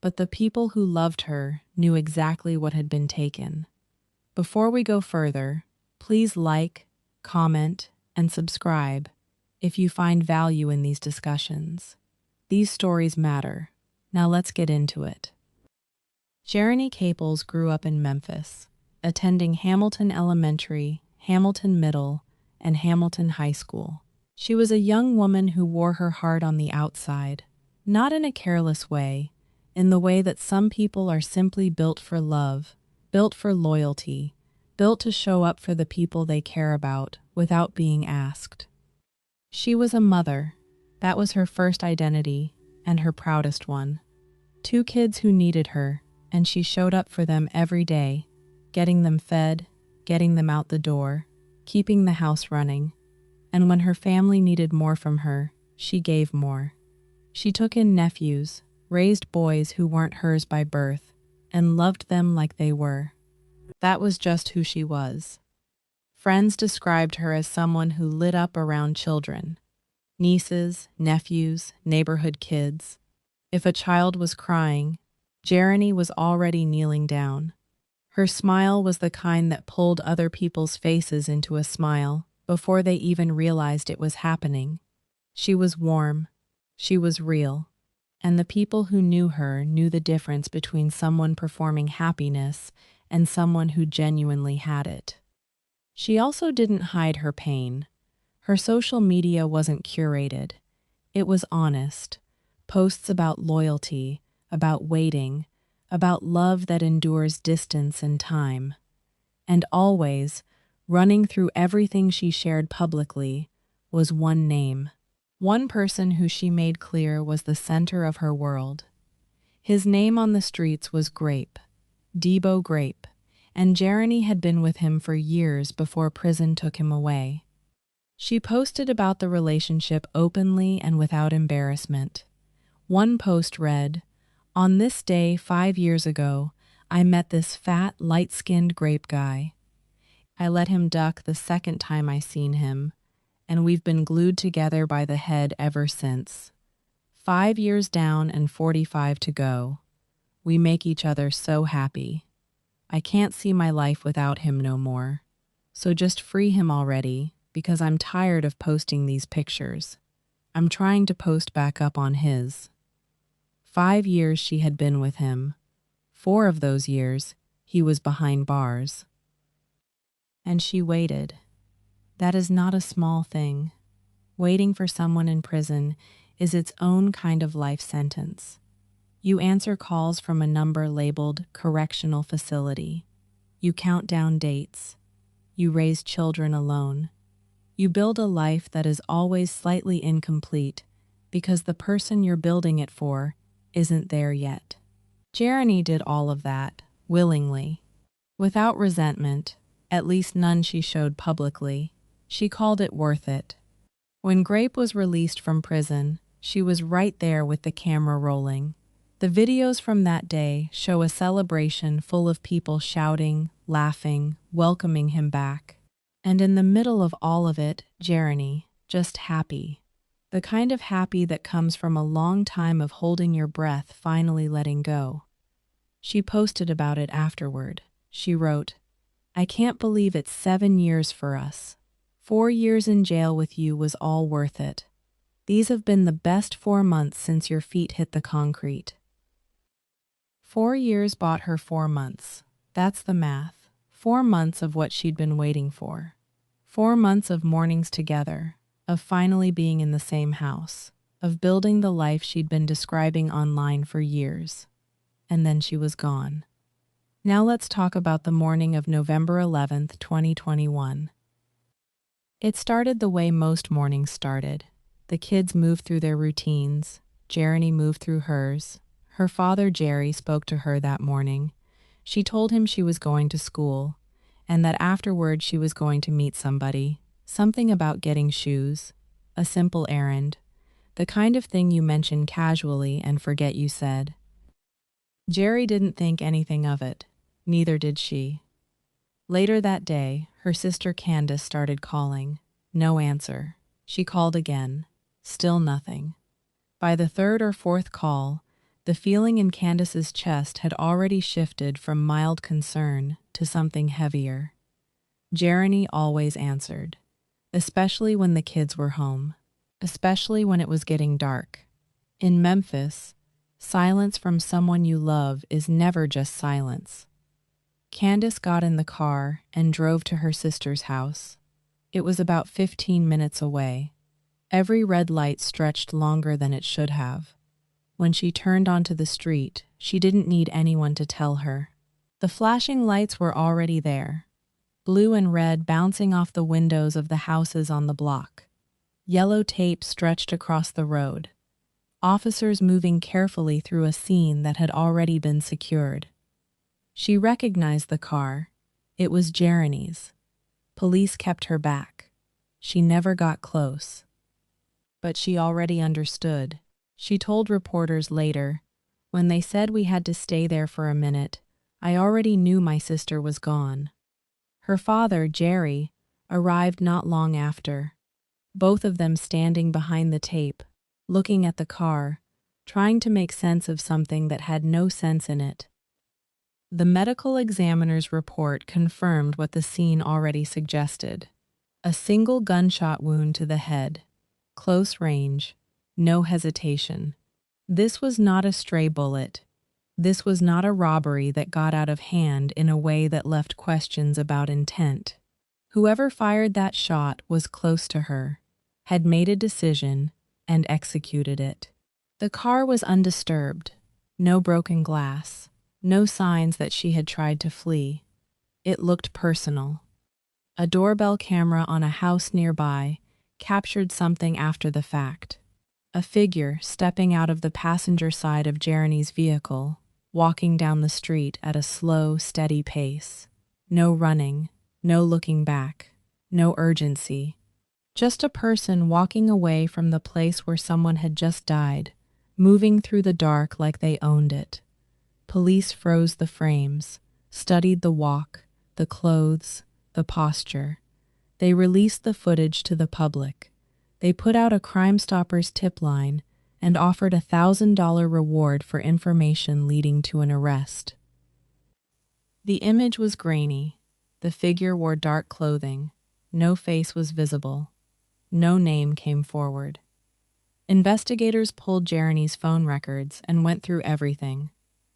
But the people who loved her knew exactly what had been taken. Before we go further, please like, comment, and subscribe if you find value in these discussions. These stories matter. Now let's get into it. Jeremy Caples grew up in Memphis, attending Hamilton Elementary, Hamilton Middle, and Hamilton High School. She was a young woman who wore her heart on the outside, not in a careless way, in the way that some people are simply built for love, built for loyalty, built to show up for the people they care about without being asked. She was a mother. That was her first identity, and her proudest one. 2 kids who needed her, and she showed up for them every day, getting them fed, getting them out the door, keeping the house running. And when her family needed more from her, she gave more. She took in nephews, raised boys who weren't hers by birth, and loved them like they were. That was just who she was. Friends described her as someone who lit up around children. Nieces, nephews, neighborhood kids. If a child was crying, Jeremy was already kneeling down. Her smile was the kind that pulled other people's faces into a smile before they even realized it was happening. She was warm. She was real. And the people who knew her knew the difference between someone performing happiness and someone who genuinely had it. She also didn't hide her pain. Her social media wasn't curated. It was honest. Posts about loyalty, about waiting, about love that endures distance and time. And always, running through everything she shared publicly, was one name. One person who she made clear was the center of her world. His name on the streets was Grape, Debo Grape, and Jeremy had been with him for years before prison took him away. She posted about the relationship openly and without embarrassment. One post read, "On this day 5 years ago, I met this fat, light-skinned Grape guy. I let him duck the second time I seen him, and we've been glued together by the head ever since. 5 years down and 45 to go. We make each other so happy. I can't see my life without him no more. So just free him already, because I'm tired of posting these pictures. I'm trying to post back up on his. 5 years she had been with him. 4 of those years, he was behind bars. And she waited. That is not a small thing. Waiting for someone in prison is its own kind of life sentence. You answer calls from a number labeled correctional facility. You count down dates. You raise children alone. You build a life that is always slightly incomplete because the person you're building it for isn't there yet. Jeremy did all of that, willingly. Without resentment, at least none she showed publicly. She called it worth it. When Grape was released from prison, she was right there with the camera rolling. The videos from that day show a celebration full of people shouting, laughing, welcoming him back. And in the middle of all of it, Jeremy, just happy. The kind of happy that comes from a long time of holding your breath finally letting go. She posted about it afterward. She wrote, "I can't believe it's 7 years for us. 4 years in jail with you was all worth it. These have been the best 4 months since your feet hit the concrete." 4 years bought her 4 months. That's the math. 4 months of what she'd been waiting for. 4 months of mornings together, of finally being in the same house, of building the life she'd been describing online for years. And then she was gone. Now let's talk about the morning of November 11th, 2021. It started the way most mornings started. The kids moved through their routines. Jeremy moved through hers. Her father, Jerry, spoke to her that morning. She told him she was going to school, and that afterward she was going to meet somebody. Something about getting shoes. A simple errand. The kind of thing you mention casually and forget you said. Jerry didn't think anything of it. Neither did she. Later that day, her sister Candace started calling. No answer. She called again. Still nothing. By the 3rd or 4th call, the feeling in Candace's chest had already shifted from mild concern to something heavier. Jeremy always answered, especially when the kids were home, especially when it was getting dark. In Memphis, silence from someone you love is never just silence. Candace got in the car and drove to her sister's house. It was about 15 minutes away. Every red light stretched longer than it should have. When she turned onto the street, she didn't need anyone to tell her. The flashing lights were already there, blue and red bouncing off the windows of the houses on the block. Yellow tape stretched across the road. Officers moving carefully through a scene that had already been secured. She recognized the car. It was Jeremy's. Police kept her back. She never got close. But she already understood. She told reporters later, "When they said we had to stay there for a minute, I already knew my sister was gone." Her father, Jerry, arrived not long after, both of them standing behind the tape, looking at the car, trying to make sense of something that had no sense in it. The medical examiner's report confirmed what the scene already suggested. A single gunshot wound to the head, close range, no hesitation. This was not a stray bullet. This was not a robbery that got out of hand in a way that left questions about intent. Whoever fired that shot was close to her, had made a decision, and executed it. The car was undisturbed. No broken glass. No signs that she had tried to flee. It looked personal. A doorbell camera on a house nearby captured something after the fact. A figure stepping out of the passenger side of Jeremy's vehicle, walking down the street at a slow, steady pace. No running, no looking back, no urgency. Just a person walking away from the place where someone had just died, moving through the dark like they owned it. Police froze the frames, studied the walk, the clothes, the posture. They released the footage to the public. They put out a Crime Stoppers tip line and offered a $1,000 reward for information leading to an arrest. The image was grainy. The figure wore dark clothing, no face was visible. No name came forward. Investigators pulled Jeremy's phone records and went through everything: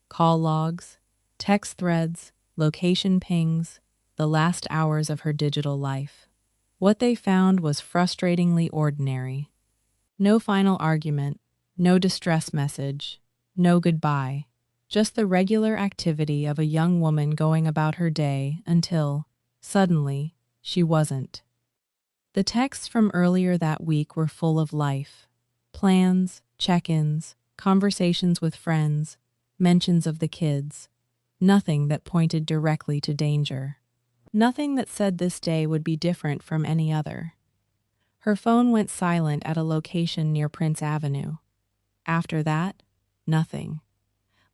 call logs, text threads, location pings, the last hours of her digital life. What they found was frustratingly ordinary. No final argument, no distress message, no goodbye, just the regular activity of a young woman going about her day until, suddenly, she wasn't. The texts from earlier that week were full of life: plans, check-ins, conversations with friends, mentions of the kids. Nothing that pointed directly to danger. Nothing that said this day would be different from any other. Her phone went silent at a location near Prince Avenue. After that, nothing.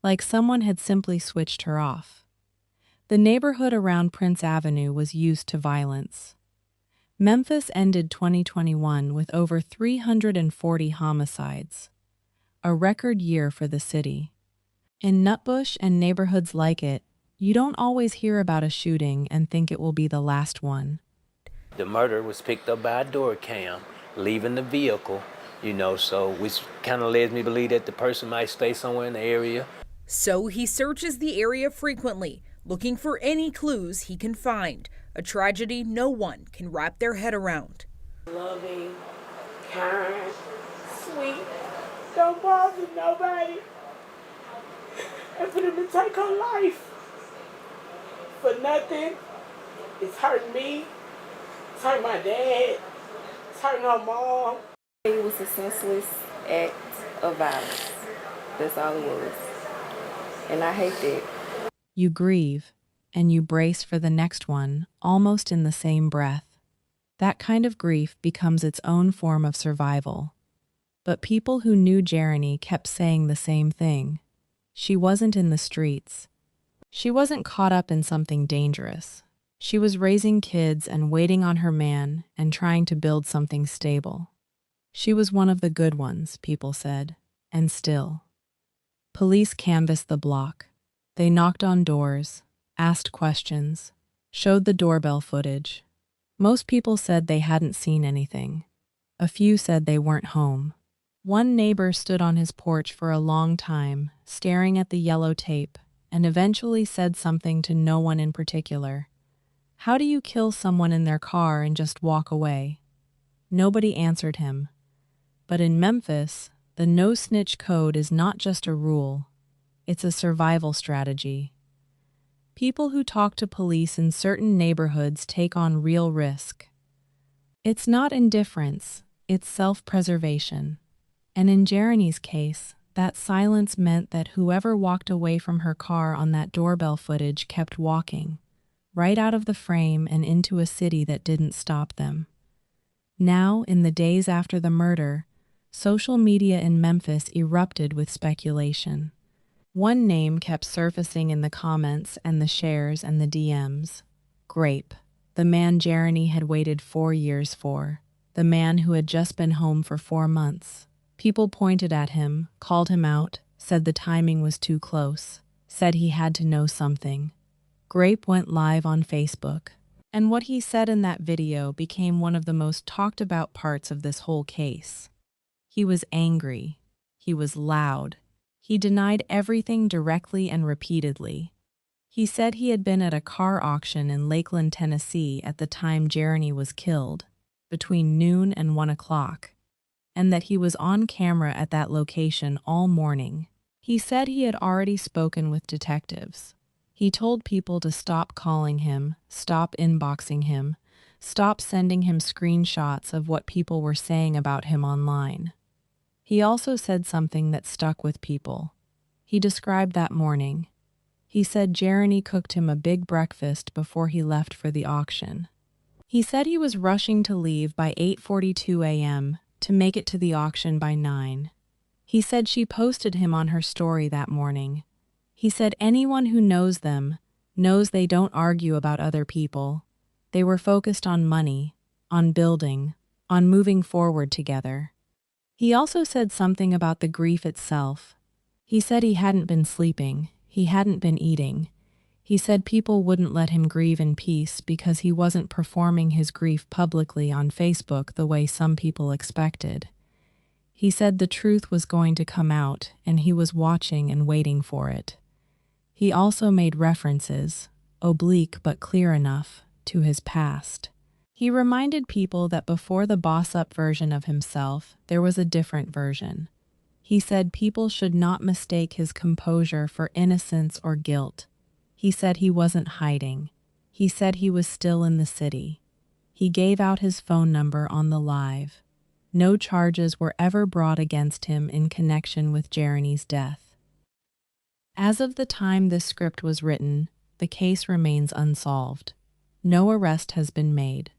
Like someone had simply switched her off. The neighborhood around Prince Avenue was used to violence. Memphis ended 2021 with over 340 homicides, a record year for the city. In Nutbush and neighborhoods like it, you don't always hear about a shooting and think it will be the last one. The murder was picked up by a door cam, leaving the vehicle, so which kind of led me to believe that the person might stay somewhere in the area. So he searches the area frequently, looking for any clues he can find. A tragedy no one can wrap their head around. Loving, kind, sweet, don't bother nobody. And for them to take her life for nothing, it's hurting me, it's hurting my dad, it's hurting her mom. It was a senseless act of violence. That's all it was. And I hate that. You grieve, and you brace for the next one, almost in the same breath. That kind of grief becomes its own form of survival. But people who knew Jeremy kept saying the same thing. She wasn't in the streets. She wasn't caught up in something dangerous. She was raising kids and waiting on her man and trying to build something stable. She was one of the good ones, people said, and still. Police canvassed the block. They knocked on doors, asked questions, showed the doorbell footage. Most people said they hadn't seen anything. A few said they weren't home. One neighbor stood on his porch for a long time, staring at the yellow tape, and eventually said something to no one in particular. How do you kill someone in their car and just walk away? Nobody answered him. But in Memphis, the no-snitch code is not just a rule. It's a survival strategy. People who talk to police in certain neighborhoods take on real risk. It's not indifference, it's self-preservation. And in Jeremy's case, that silence meant that whoever walked away from her car on that doorbell footage kept walking, right out of the frame and into a city that didn't stop them. Now, in the days after the murder, social media in Memphis erupted with speculation. One name kept surfacing in the comments and the shares and the DMs. Grape, the man Jeremy had waited 4 years for, the man who had just been home for 4 months. People pointed at him, called him out, said the timing was too close, said he had to know something. Grape went live on Facebook, and what he said in that video became one of the most talked about parts of this whole case. He was angry. He was loud. He denied everything directly and repeatedly. He said he had been at a car auction in Lakeland, Tennessee at the time Jeremy was killed, between noon and 1 o'clock, and that he was on camera at that location all morning. He said he had already spoken with detectives. He told people to stop calling him, stop inboxing him, stop sending him screenshots of what people were saying about him online. He also said something that stuck with people. He described that morning. He said Jeremy cooked him a big breakfast before he left for the auction. He said he was rushing to leave by 8:42 a.m. to make it to the auction by 9. He said she posted him on her story that morning. He said anyone who knows them knows they don't argue about other people. They were focused on money, on building, on moving forward together. He also said something about the grief itself. He said he hadn't been sleeping, he hadn't been eating. He said people wouldn't let him grieve in peace because he wasn't performing his grief publicly on Facebook the way some people expected. He said the truth was going to come out and he was watching and waiting for it. He also made references, oblique but clear enough, to his past. He reminded people that before the boss-up version of himself, there was a different version. He said people should not mistake his composure for innocence or guilt. He said he wasn't hiding. He said he was still in the city. He gave out his phone number on the live. No charges were ever brought against him in connection with Jeremy's death. As of the time this script was written, the case remains unsolved. No arrest has been made.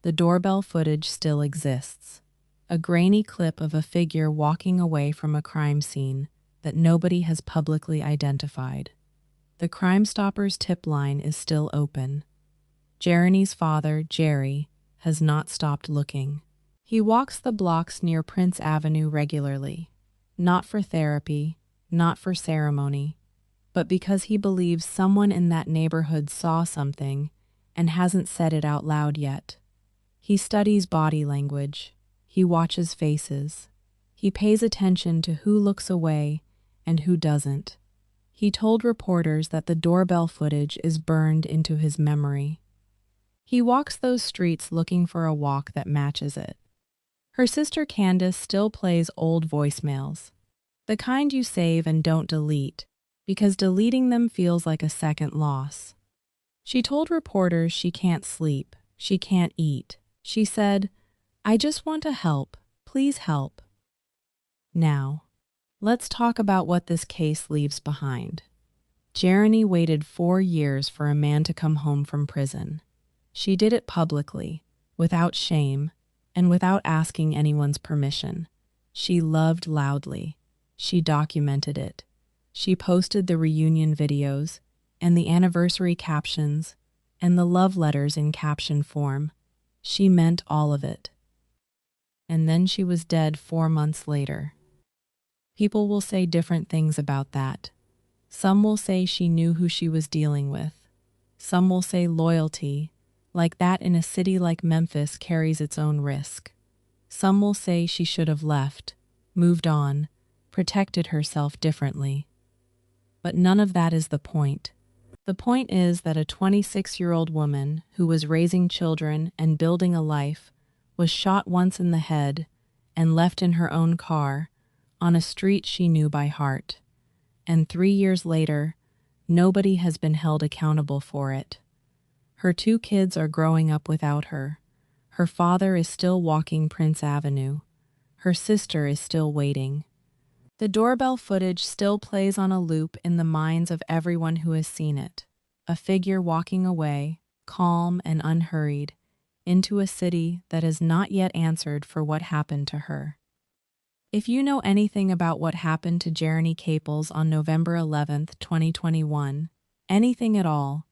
The doorbell footage still exists. A grainy clip of a figure walking away from a crime scene that nobody has publicly identified. The Crime Stoppers tip line is still open. Jeremy's father, Jerry, has not stopped looking. He walks the blocks near Prince Avenue regularly, not for therapy, not for ceremony, but because he believes someone in that neighborhood saw something and hasn't said it out loud yet. He studies body language. He watches faces. He pays attention to who looks away and who doesn't. He told reporters that the doorbell footage is burned into his memory. He walks those streets looking for a walk that matches it. Her sister Candace still plays old voicemails, the kind you save and don't delete, because deleting them feels like a second loss. She told reporters she can't sleep, she can't eat. She said, "I just want to help. Please help." Now, let's talk about what this case leaves behind. Jeremy waited 4 years for a man to come home from prison. She did it publicly, without shame, and without asking anyone's permission. She loved loudly. She documented it. She posted the reunion videos, and the anniversary captions, and the love letters in caption form. She meant all of it. And then she was dead 4 months later. People will say different things about that. Some will say she knew who she was dealing with. Some will say loyalty, like that in a city like Memphis, carries its own risk. Some will say she should have left, moved on, protected herself differently. But none of that is the point. The point is that a 26-year-old woman who was raising children and building a life was shot once in the head and left in her own car on a street she knew by heart. And 3 years later, nobody has been held accountable for it. Her 2 kids are growing up without her. Her father is still walking Prince Avenue. Her sister is still waiting. The doorbell footage still plays on a loop in the minds of everyone who has seen it. A figure walking away, calm and unhurried, into a city that has not yet answered for what happened to her. If you know anything about what happened to Jeremy Caples on November 11th, 2021, anything at all,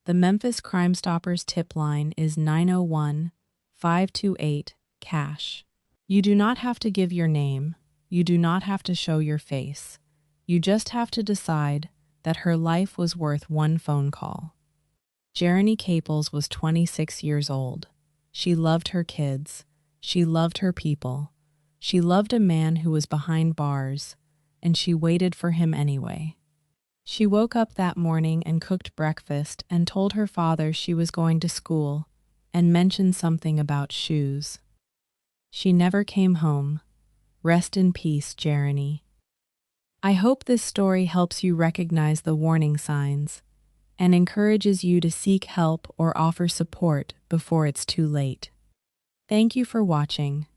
the Memphis Crime Stoppers tip line is 901-528-CASH. You do not have to give your name. You do not have to show your face. You just have to decide that her life was worth one phone call. Jeremy Caples was 26 years old. She loved her kids. She loved her people. She loved a man who was behind bars, and she waited for him anyway. She woke up that morning and cooked breakfast and told her father she was going to school and mentioned something about shoes. She never came home. Rest in peace, Jeremy. I hope this story helps you recognize the warning signs and encourages you to seek help or offer support before it's too late. Thank you for watching.